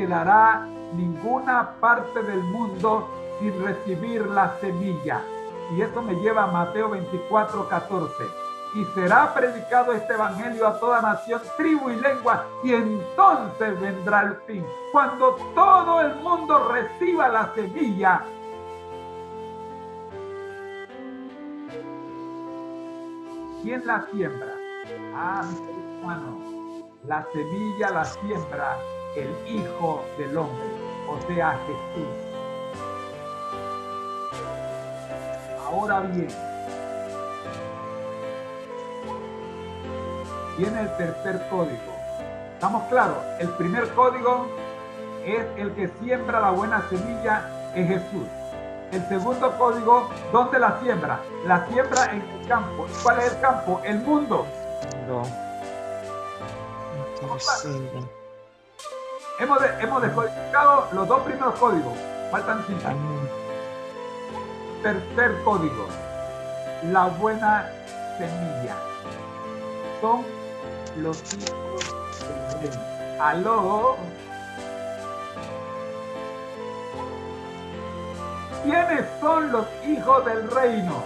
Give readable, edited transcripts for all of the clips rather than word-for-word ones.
anhelará ninguna parte del mundo sin recibir la semilla. Y eso me lleva a Mateo 24:14. Y será predicado este evangelio a toda nación, tribu y lengua, y entonces vendrá el fin. Cuando todo el mundo reciba la semilla, ¿quién la siembra? Mi hermano, la semilla la siembra el Hijo del Hombre, o sea, Jesús. Ahora bien, viene el tercer código. ¿Estamos claros? El primer código es el que siembra la buena semilla en Jesús. El segundo código, ¿dónde la siembra? La siembra en el campo. ¿Cuál es el campo? El mundo. No. Hemos descodificado los dos primeros códigos. Faltan 5. Tercer código, la buena semilla. Son los hijos del reino. ¿Aló? ¿Quiénes son los hijos del reino?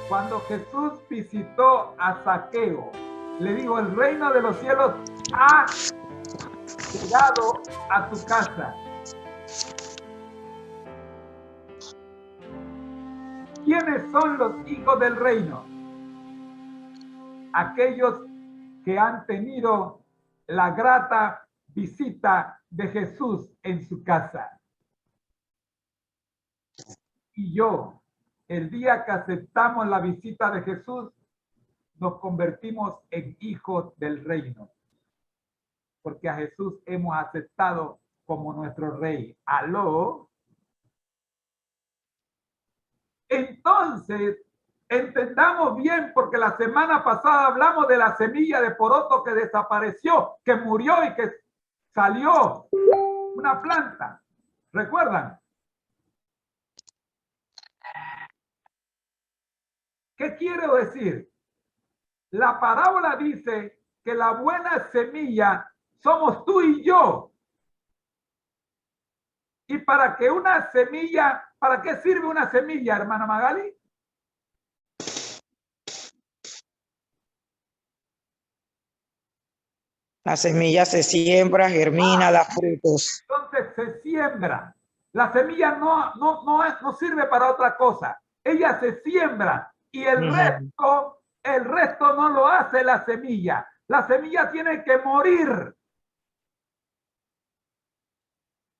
Cuando Jesús visitó a Zaqueo, le dijo, el reino de los cielos ha llegado a tu casa. ¿Quiénes son los hijos del reino? Aquellos que han tenido la grata visita de Jesús en su casa. Y yo, el día que aceptamos la visita de Jesús, nos convertimos en hijos del reino. Porque a Jesús hemos aceptado como nuestro rey. ¿Aló? Entonces, entendamos bien, porque la semana pasada hablamos de la semilla de poroto que desapareció, que murió y que salió una planta. ¿Recuerdan? ¿Qué quiero decir? La parábola dice que la buena semilla somos tú y yo. Y para que una semilla, ¿para qué sirve una semilla, hermana Magali? La semilla se siembra, germina, da frutos. Entonces se siembra. La semilla no sirve para otra cosa. Ella se siembra y el resto no lo hace la semilla. La semilla tiene que morir.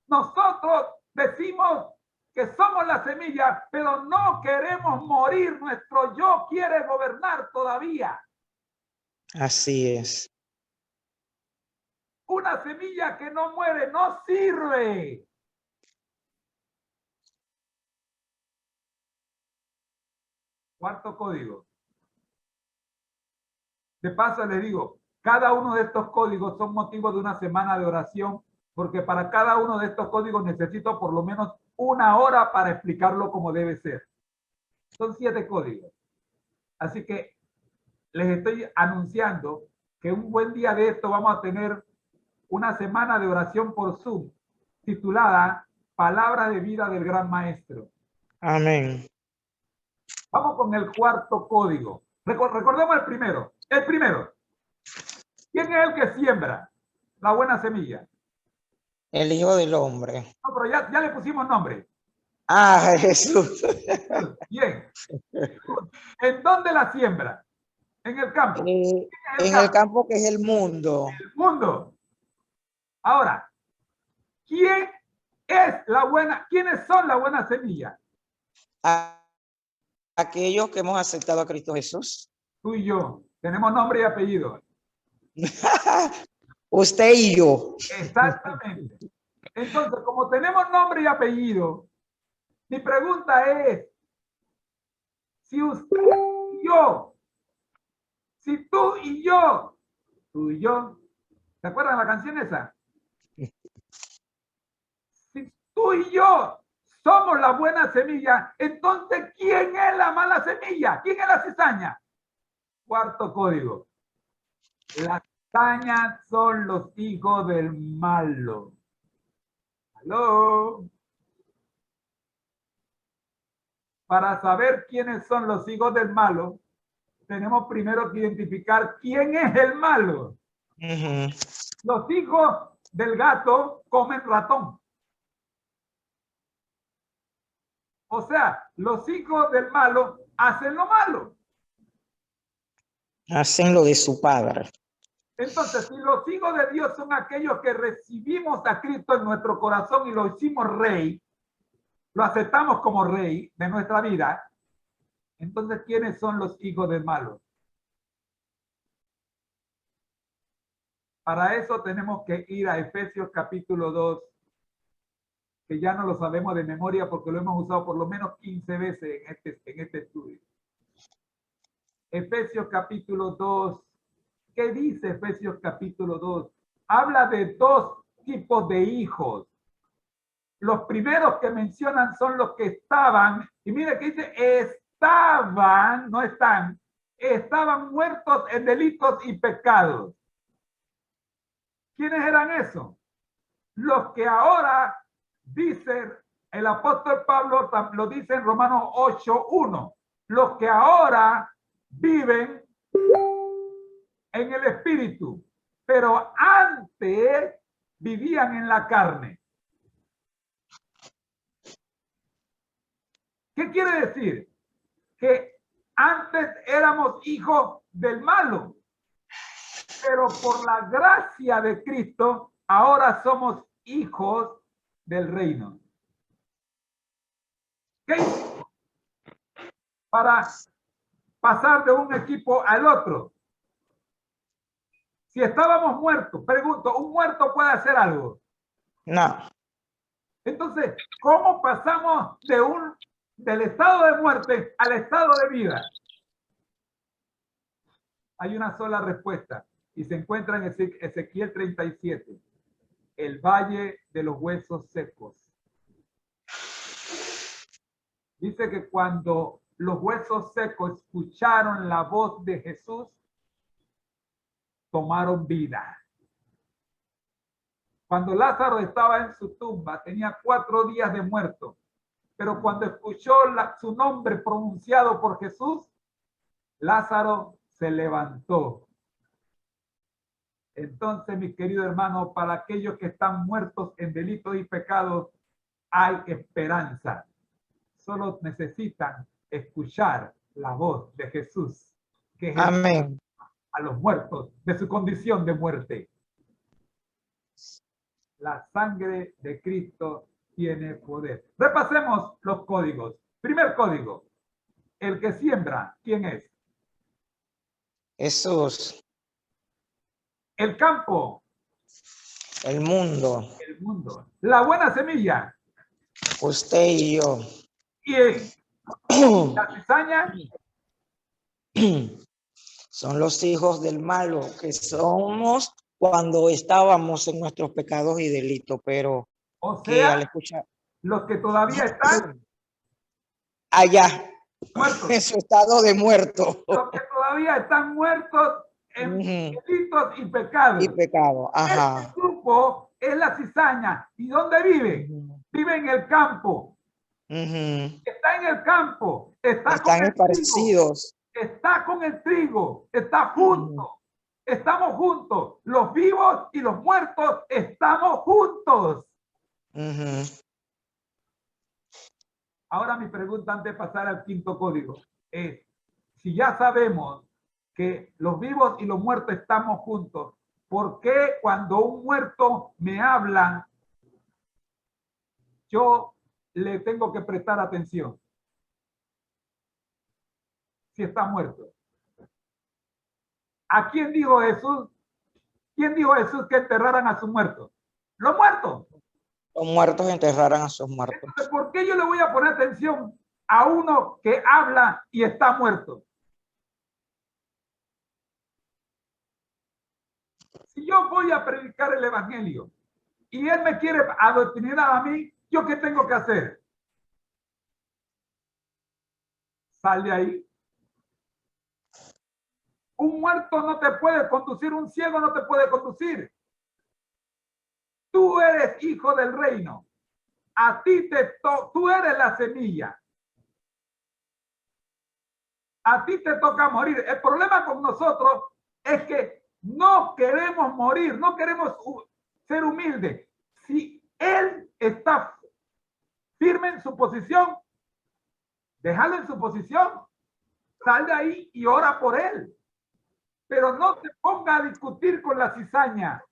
Nosotros decimos que somos la semilla, pero no queremos morir. Nuestro yo quiere gobernar todavía. Así es. Una semilla que no muere no sirve. Cuarto código. De paso les digo, cada uno de estos códigos son motivo de una semana de oración, porque para cada uno de estos códigos necesito por lo menos 1 hora para explicarlo como debe ser. Son 7 códigos. Así que les estoy anunciando que un buen día de esto vamos a tener una semana de oración por Zoom, titulada Palabra de Vida del Gran Maestro. Amén. Vamos con el cuarto código. Recordemos el primero. El primero. ¿Quién es el que siembra la buena semilla? El Hijo del Hombre. No, pero ya le pusimos nombre. Ah, Jesús. Bien. ¿En dónde la siembra? En el campo. En el campo que es el mundo. El mundo. Ahora, ¿quién es la buena? ¿Quiénes son la buena semilla? Aquellos que hemos aceptado a Cristo Jesús. Tú y yo. Tenemos nombre y apellido. Usted y yo. Exactamente. Entonces, como tenemos nombre y apellido, mi pregunta es, si usted y yo, si tú y yo, ¿se acuerdan la canción esa? Si tú y yo somos la buena semilla, entonces, ¿quién es la mala semilla? ¿Quién es la cizaña? Cuarto código. La cizaña son los hijos del malo. ¿Aló? Para saber quiénes son los hijos del malo, tenemos primero que identificar quién es el malo. Los hijos del gato comen ratón. O sea, los hijos del malo hacen lo malo. Hacen lo de su padre. Entonces, si los hijos de Dios son aquellos que recibimos a Cristo en nuestro corazón y lo hicimos rey, lo aceptamos como rey de nuestra vida, entonces, ¿quiénes son los hijos del malo? Para eso tenemos que ir a Efesios capítulo 2, que ya no lo sabemos de memoria porque lo hemos usado por lo menos 15 veces en este estudio. Efesios capítulo 2. ¿Qué dice Efesios capítulo 2? Habla de dos tipos de hijos. Los primeros que mencionan son los que estaban, y mire que dice, estaban, no están, estaban muertos en delitos y pecados. ¿Quiénes eran esos? Los que ahora, dice el apóstol Pablo, lo dice en Romanos 8:1, los que ahora viven en el espíritu, pero antes vivían en la carne. ¿Qué quiere decir? Que antes éramos hijos del malo, pero por la gracia de Cristo, ahora somos hijos del reino. ¿Qué hicimos para pasar de un equipo al otro? Si estábamos muertos, pregunto, ¿un muerto puede hacer algo? No. Entonces, ¿cómo pasamos del estado de muerte al estado de vida? Hay una sola respuesta y se encuentra en Ezequiel 37, el valle de los huesos secos. Dice que cuando los huesos secos escucharon la voz de Jesús, tomaron vida. Cuando Lázaro estaba en su tumba, tenía 4 días de muerto, pero cuando escuchó su nombre pronunciado por Jesús, Lázaro se levantó. Entonces, mis queridos hermanos, para aquellos que están muertos en delitos y pecados, hay esperanza. Solo necesitan escuchar la voz de Jesús, que es Amén. a los muertos de su condición de muerte. La sangre de Cristo tiene poder. Repasemos los códigos. Primer código, el que siembra, ¿quién es? Jesús. El campo. El mundo. El mundo. La buena semilla. Usted y yo. ¿Quién? La cizaña. Son los hijos del malo que somos cuando estábamos en nuestros pecados y delitos, pero O que al sea, escuchar los que todavía están allá muertos. en su estado de muerto Los que todavía están muertos en delitos y pecados. y pecado. Ajá. Este grupo es la cizaña. ¿Y dónde vive? Vive en el campo. Está en el campo. Están esparcidos. Está con el trigo. Está junto. Estamos juntos. Los vivos y los muertos estamos juntos. Ahora mi pregunta antes de pasar al quinto código es, si ya sabemos que los vivos y los muertos estamos juntos, ¿por qué cuando un muerto me habla, yo le tengo que prestar atención? Si está muerto. ¿A quién dijo Jesús? ¿Quién dijo Jesús que enterraran a sus muertos? Los muertos. Los muertos enterrarán a sus muertos. Entonces, ¿por qué yo le voy a poner atención a uno que habla y está muerto? Si yo voy a predicar el evangelio y él me quiere adoctrinar a mí, ¿yo qué tengo que hacer? Sal de ahí. Un muerto no te puede conducir, un ciego no te puede conducir. Tú eres hijo del reino. A ti tú eres la semilla. A ti te toca morir. El problema con nosotros es que no queremos morir, no queremos ser humildes. Si él está firme en su posición, déjalo en su posición, sal de ahí y ora por él. Pero no te ponga a discutir con la cizaña.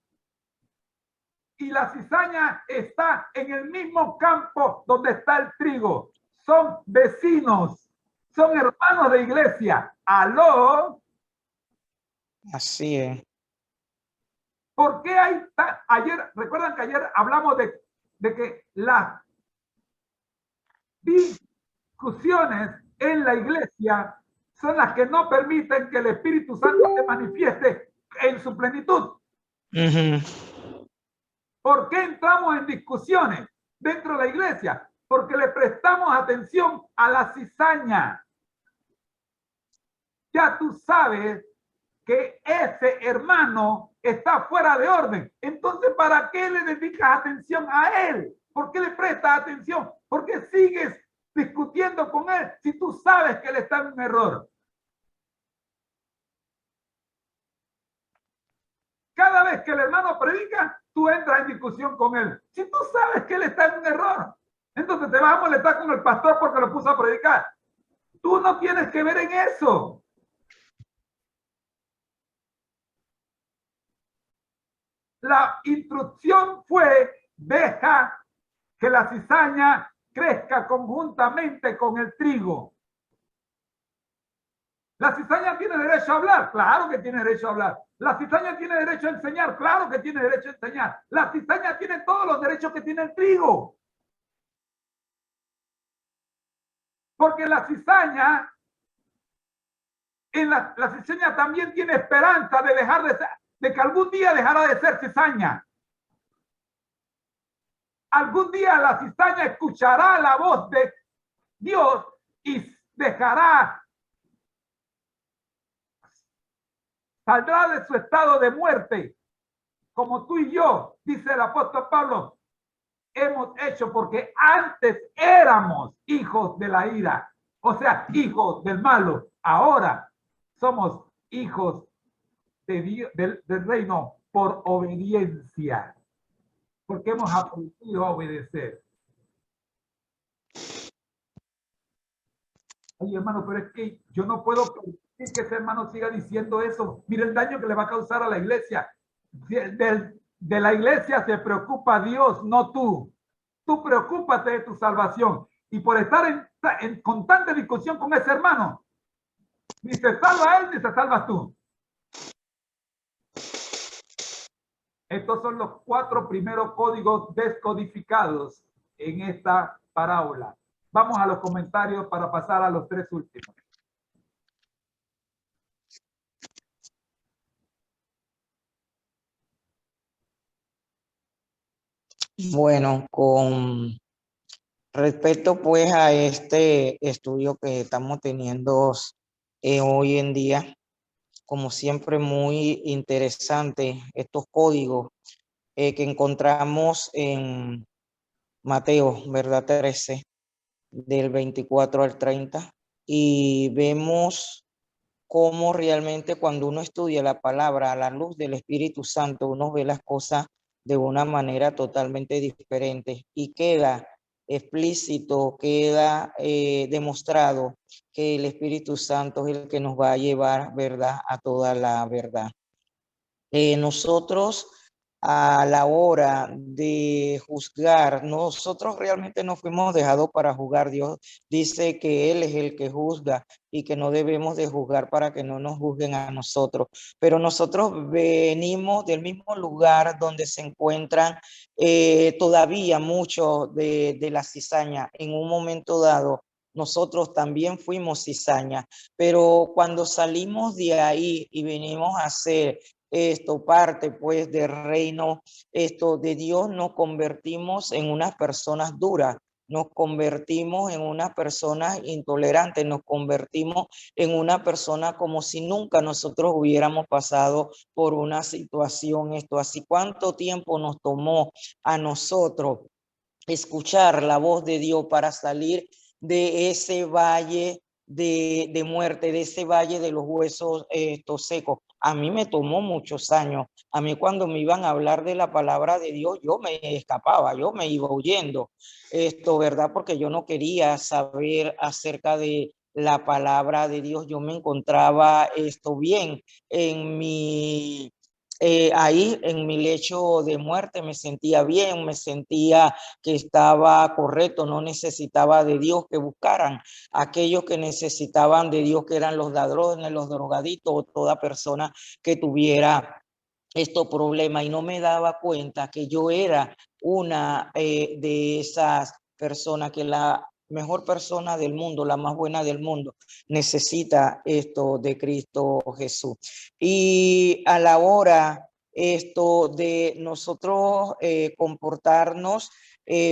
Y la cizaña está en el mismo campo donde está el trigo. Son vecinos, son hermanos de iglesia. ¿Aló? Así es. ¿Por qué hay ayer, recuerdan que ayer hablamos de que las discusiones en la iglesia son las que no permiten que el Espíritu Santo se manifieste en su plenitud? ¿Por qué entramos en discusiones dentro de la iglesia? Porque le prestamos atención a la cizaña. Ya tú sabes que ese hermano está fuera de orden. Entonces, ¿para qué le dedicas atención a él? ¿Por qué le prestas atención? ¿Por qué sigues discutiendo con él si tú sabes que él está en un error? Cada vez que el hermano predica, tú entras en discusión con él. Si tú sabes que él está en un error, entonces te vas a molestar con el pastor porque lo puso a predicar. Tú no tienes que ver en eso. La instrucción fue, deja que la cizaña crezca conjuntamente con el trigo. ¿La cizaña tiene derecho a hablar? Claro que tiene derecho a hablar. ¿La cizaña tiene derecho a enseñar? Claro que tiene derecho a enseñar. La cizaña tiene todos los derechos que tiene el trigo. Porque la cizaña, la cizaña también tiene esperanza de dejar de ser, de que algún día dejará de ser cizaña. Algún día la cizaña escuchará la voz de Dios y dejará, saldrá de su estado de muerte, como tú y yo, dice el apóstol Pablo, hemos hecho porque antes éramos hijos de la ira, o sea, hijos del malo. Ahora somos hijos de Dios, del reino por obediencia, porque hemos aprendido a obedecer. Ay, hermano, pero es que yo no puedo permitir que ese hermano siga diciendo eso. Mira el daño que le va a causar a la iglesia. De la iglesia se preocupa Dios, no tú. Tú preocúpate de tu salvación. Y por estar en constante discusión con ese hermano, ni se salva él, ni se salvas tú. Estos son los 4 primeros códigos descodificados en esta parábola. Vamos a los comentarios para pasar a los 3 últimos. Bueno, con respecto pues a este estudio que estamos teniendo hoy en día, como siempre muy interesante estos códigos que encontramos en Mateo, ¿verdad? 13, del 24 al 30, y vemos cómo realmente cuando uno estudia la palabra a la luz del Espíritu Santo, uno ve las cosas de una manera totalmente diferente y queda explícito, queda demostrado que el Espíritu Santo es el que nos va a llevar, ¿verdad?, a toda la verdad. Nosotros a la hora de juzgar, nosotros realmente no fuimos dejados para juzgar. Dios dice que Él es el que juzga y que no debemos de juzgar para que no nos juzguen a nosotros. Pero nosotros venimos del mismo lugar donde se encuentran todavía muchos de la cizaña. En un momento dado, nosotros también fuimos cizaña, pero cuando salimos de ahí y venimos a ser parte pues del reino de Dios, nos convertimos en unas personas duras, nos convertimos en una persona intolerante, nos convertimos en una persona como si nunca nosotros hubiéramos pasado por una situación esto. Así, ¿cuánto tiempo nos tomó a nosotros escuchar la voz de Dios para salir de ese valle de muerte, de ese valle de los huesos secos? A mí me tomó muchos años. A mí cuando me iban a hablar de la palabra de Dios, yo me escapaba, yo me iba huyendo. ¿Verdad? Porque yo no quería saber acerca de la palabra de Dios. Yo me encontraba bien en mi ahí en mi lecho de muerte, me sentía bien, me sentía que estaba correcto, no necesitaba de Dios que buscaran. Aquellos que necesitaban de Dios, que eran los ladrones, los drogaditos o toda persona que tuviera estos problemas, y no me daba cuenta que yo era una de esas personas, que la mejor persona del mundo, la más buena del mundo, necesita esto de Cristo Jesús. Y a la hora de nosotros comportarnos,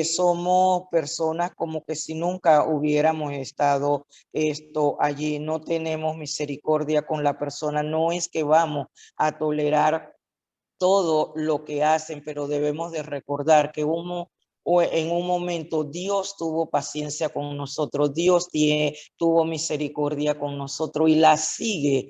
somos personas como que si nunca hubiéramos estado allí. No tenemos misericordia con la persona. No es que vamos a tolerar todo lo que hacen, pero debemos de recordar que en un momento Dios tuvo paciencia con nosotros, Dios tuvo misericordia con nosotros y la sigue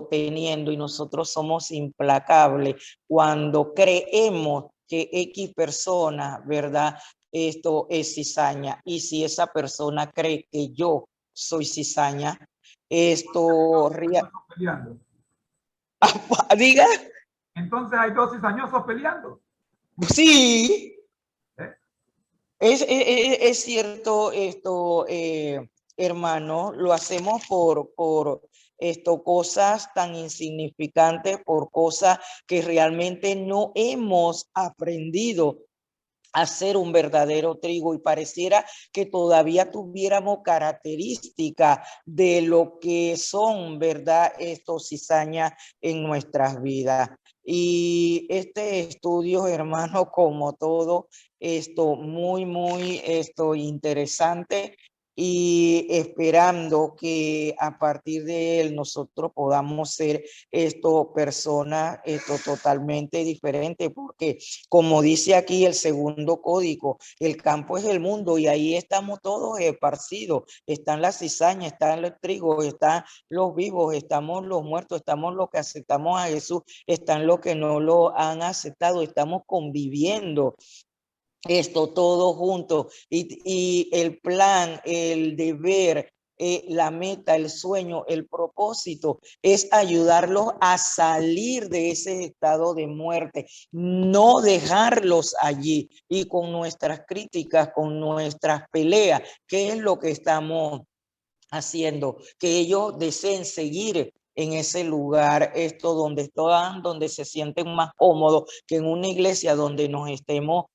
teniendo, y nosotros somos implacables cuando creemos que X persona, ¿verdad? Esto es cizaña, y si esa persona cree que yo soy cizaña, Peleando. diga. Entonces hay dos cizañosos peleando. Sí, ¿Eh? es cierto hermano, lo hacemos por cosas tan insignificantes, por cosas que realmente no hemos aprendido a ser un verdadero trigo, y pareciera que todavía tuviéramos características de lo que son, ¿verdad? Estos cizañas en nuestras vidas. Y este estudio, hermano, como todo, muy interesante, y esperando que a partir de él nosotros podamos ser personas totalmente diferentes, porque como dice aquí el segundo código, el campo es el mundo, y ahí estamos todos esparcidos. Están las cizañas, están los trigos, están los vivos, estamos los muertos, estamos los que aceptamos a Jesús, están los que no lo han aceptado. Estamos conviviendo todo junto, y el plan, el deber, la meta, el sueño, el propósito es ayudarlos a salir de ese estado de muerte, no dejarlos allí, y con nuestras críticas, con nuestras peleas, ¿qué es lo que estamos haciendo? Que ellos deseen seguir en ese lugar donde están, donde se sienten más cómodos que en una iglesia donde nos estemos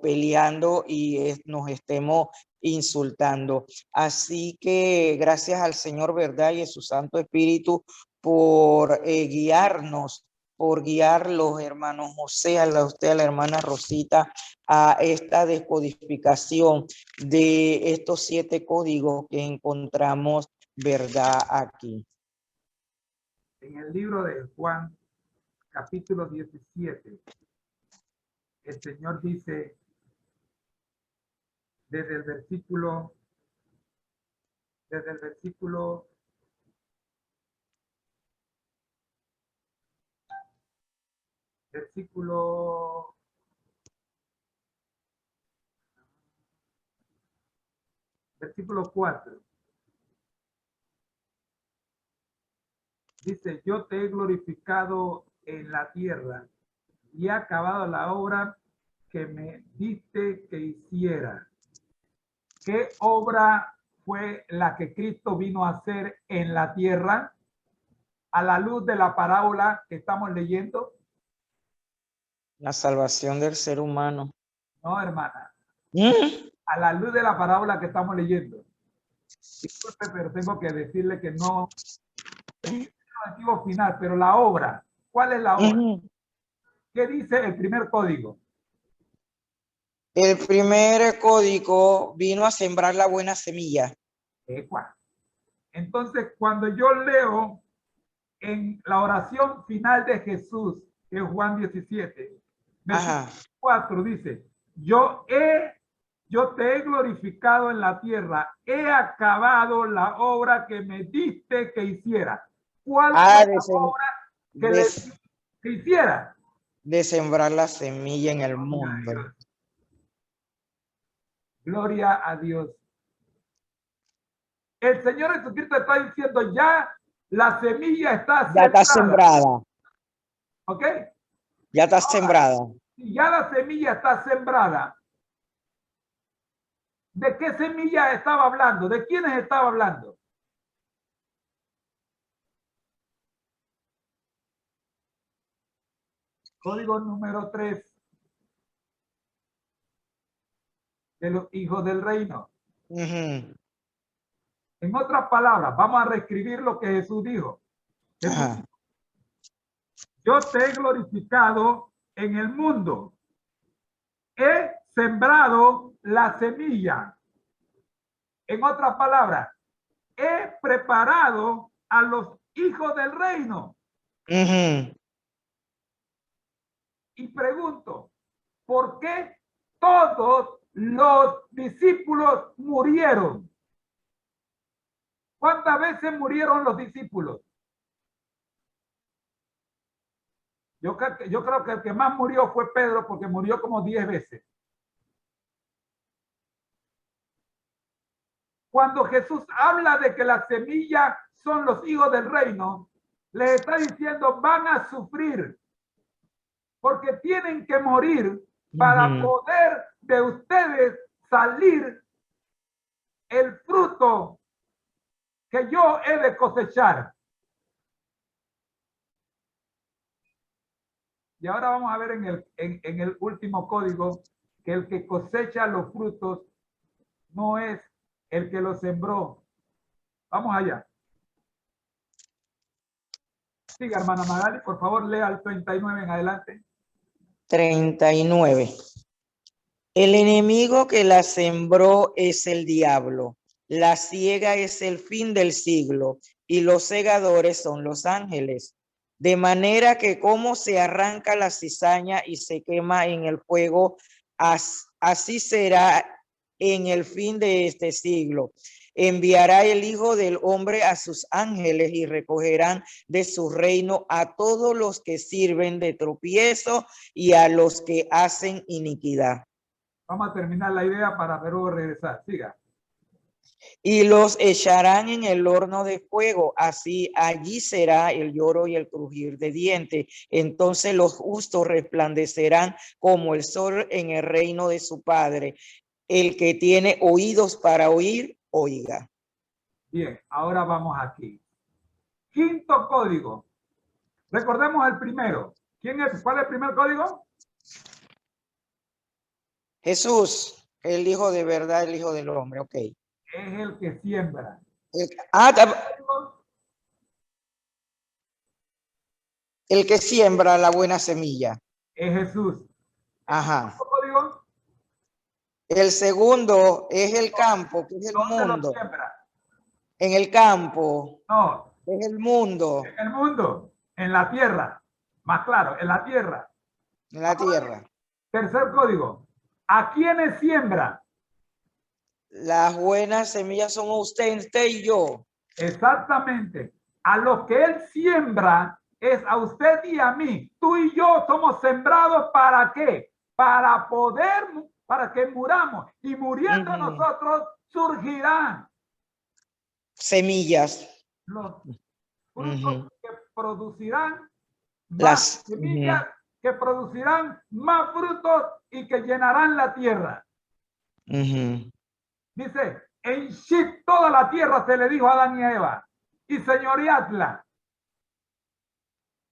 peleando y nos estemos insultando. Así que gracias al Señor, ¿verdad? Y a su Santo Espíritu por guiarnos, por guiar los hermanos José, a usted, a la hermana Rosita, a esta descodificación de estos 7 códigos que encontramos, ¿verdad? Aquí. En el libro de Juan, capítulo 17, el Señor dice, desde el versículo, versículo 4. Dice, yo te he glorificado en la tierra y he acabado la obra que me diste que hiciera. ¿Qué obra fue la que Cristo vino a hacer en la tierra? A la luz de la parábola que estamos leyendo. La salvación del ser humano. No, hermana. ¿Mm? A la luz de la parábola que estamos leyendo. Disculpe, pero tengo que decirle que no es el objetivo final, pero la obra. ¿Cuál es la obra? ¿Qué dice el primer código? El primer código vino a sembrar la buena semilla. Entonces, cuando yo leo en la oración final de Jesús, que es Juan 17, versículo 4, dice, yo te he glorificado en la tierra, he acabado la obra que me diste que hiciera. ¿Cuál fue la obra que hiciera? De sembrar la semilla en el mundo. Gloria a Dios. El Señor Jesucristo está diciendo, ya la semilla está sembrada. Ya está sembrada. ¿Ok? Ya está sembrada. Si ya la semilla está sembrada, ¿de qué semilla estaba hablando? ¿De quiénes estaba hablando? Código número 3 de los hijos del reino. En otras palabras, vamos a reescribir lo que Jesús dijo. Jesús dijo, yo te he glorificado en el mundo. He sembrado la semilla. En otras palabras, he preparado a los hijos del reino. Y pregunto, ¿por qué todos los discípulos murieron? ¿Cuántas veces murieron los discípulos? Yo creo que el que más murió fue Pedro, porque murió como 10 veces. Cuando Jesús habla de que la semilla son los hijos del reino, les está diciendo, van a sufrir, porque tienen que morir para poder de ustedes salir el fruto que yo he de cosechar. Y ahora vamos a ver en el último código que el que cosecha los frutos no es el que los sembró. Vamos allá. Siga, hermana Magali, por favor, lea el 39 en adelante. 39. El enemigo que la sembró es el diablo. La siega es el fin del siglo y los segadores son los ángeles. De manera que como se arranca la cizaña y se quema en el fuego, así será en el fin de este siglo. Enviará el Hijo del Hombre a sus ángeles y recogerán de su reino a todos los que sirven de tropiezo y a los que hacen iniquidad. Vamos a terminar la idea para luego regresar. Siga. Y los echarán en el horno de fuego, así allí será el lloro y el crujir de dientes. Entonces los justos resplandecerán como el sol en el reino de su Padre. El que tiene oídos para oír, oiga. Bien, ahora vamos aquí. Quinto código. Recordemos el primero. ¿Quién es? ¿Cuál es el primer código? Jesús, el Hijo de verdad, el Hijo del hombre, ok. Es el que siembra. El que siembra la buena semilla. Es Jesús. Ajá. ¿Qué código? El segundo es el campo, que es el mundo. En el campo. No. Es el mundo. En el mundo. En la tierra. Más claro, en la tierra. En la tierra. Tercer código. ¿A quiénes siembra? Las buenas semillas son usted y yo. Exactamente. A los que él siembra es a usted y a mí. Tú y yo somos sembrados ¿para qué? Para poder, para que muramos. Y muriendo nosotros surgirán semillas. Los frutos que producirán más semillas, que producirán más frutos y que llenarán la tierra. Dice, henchid toda la tierra, se le dijo a Adán y a Eva, y señoreadla.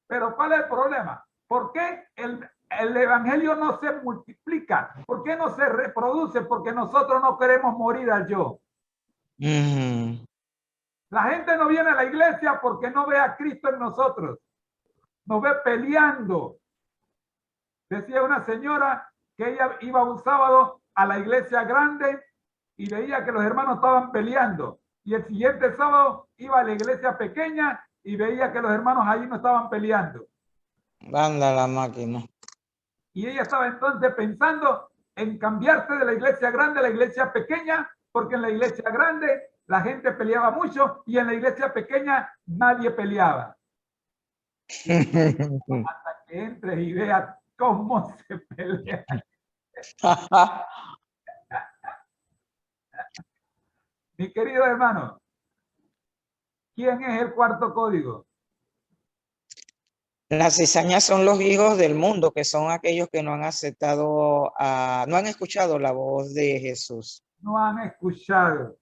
Pero ¿cuál es el problema? ¿Por qué el evangelio no se multiplica? ¿Por qué no se reproduce? Porque nosotros no queremos morir al yo. La gente no viene a la iglesia porque no ve a Cristo en nosotros. Nos ve peleando. Decía una señora que ella iba un sábado a la iglesia grande y veía que los hermanos estaban peleando. Y el siguiente sábado iba a la iglesia pequeña y veía que los hermanos allí no estaban peleando. Anda la máquina. Y ella estaba entonces pensando en cambiarse de la iglesia grande a la iglesia pequeña, porque en la iglesia grande la gente peleaba mucho y en la iglesia pequeña nadie peleaba. Hasta que entres y veas cómo se pelea. Mi querido hermano, ¿quién es el cuarto código? Las cizañas son los hijos del mundo, que son aquellos que no han aceptado, no han escuchado la voz de Jesús. No han escuchado.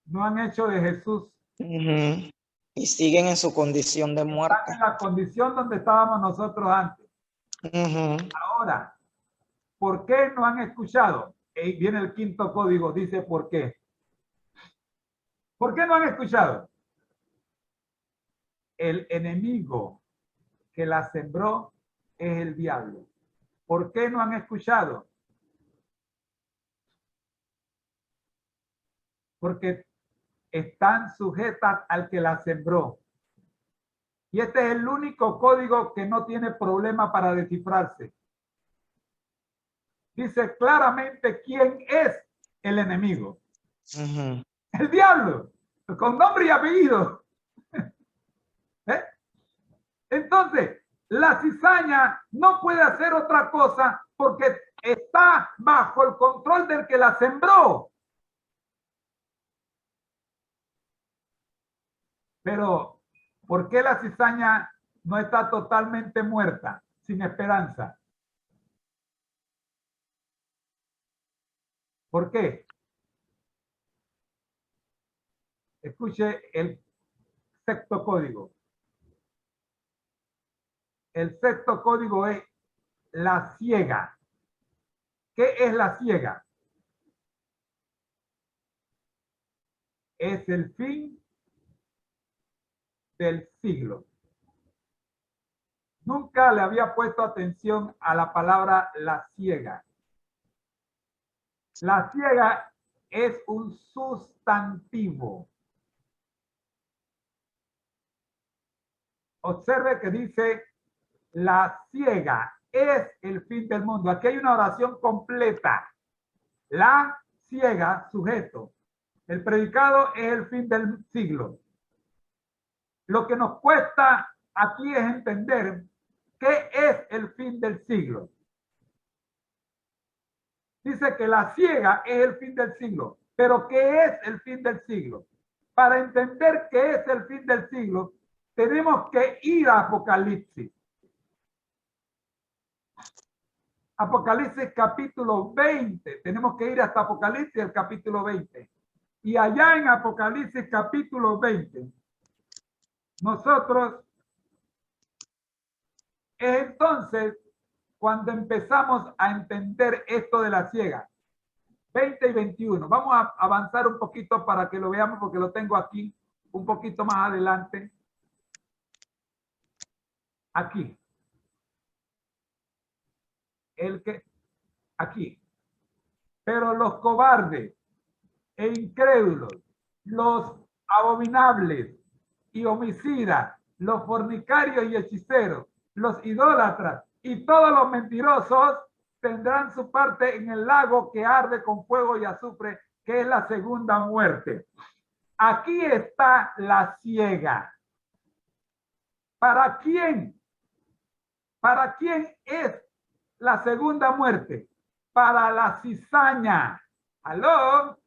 No han hecho de Jesús. Y siguen en su condición de muerte. Están en la condición donde estábamos nosotros antes. Ahora, ¿por qué no han escuchado? Y viene el quinto código, dice ¿por qué? ¿Por qué no han escuchado? El enemigo que la sembró es el diablo. ¿Por qué no han escuchado? Porque están sujetas al que la sembró. Y este es el único código que no tiene problema para descifrarse. Dice claramente quién es el enemigo. El diablo, con nombre y apellido. ¿Eh? Entonces, la cizaña no puede hacer otra cosa porque está bajo el control del que la sembró. Pero, ¿por qué la cizaña no está totalmente muerta, sin esperanza? ¿Por qué? Escuche el sexto código. El sexto código es la ciega. ¿Qué es la ciega? Es el fin del siglo. Nunca le había puesto atención a la palabra la ciega. La ciega es un sustantivo. Observe que dice la ciega es el fin del mundo. Aquí hay una oración completa. La ciega, sujeto. El predicado es el fin del siglo. Lo que nos cuesta aquí es entender qué es el fin del siglo. Dice que la ciega es el fin del siglo. Pero ¿qué es el fin del siglo? Para entender qué es el fin del siglo, tenemos que ir a Apocalipsis. Apocalipsis capítulo 20. Tenemos que ir hasta Apocalipsis el capítulo 20. Y allá en Apocalipsis capítulo 20, nosotros es entonces cuando empezamos a entender esto de la ciega. 20 y 21. Vamos a avanzar un poquito para que lo veamos porque lo tengo aquí un poquito más adelante. Aquí. Aquí. Pero los cobardes e incrédulos, los abominables y homicidas, los fornicarios y hechiceros, los idólatras y todos los mentirosos tendrán su parte en el lago que arde con fuego y azufre, que es la segunda muerte. Aquí está la ciega. ¿Para quién? ¿Para quién es la segunda muerte? Para la cizaña. ¿Aló?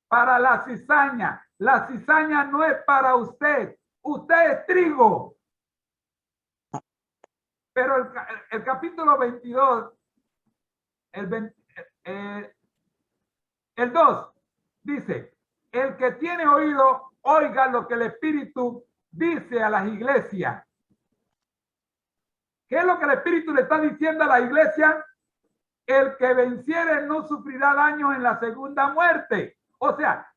Para la cizaña. La cizaña no es para usted. Usted es trigo. Pero el capítulo 22, el 2, dice, el que tiene oído, oiga lo que el Espíritu dice a las iglesias. ¿Qué es lo que el Espíritu le está diciendo a la iglesia? El que venciere no sufrirá daño en la segunda muerte. O sea,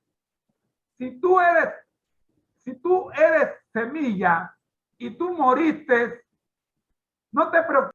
si tú eres semilla y tú moriste, No te preocupes.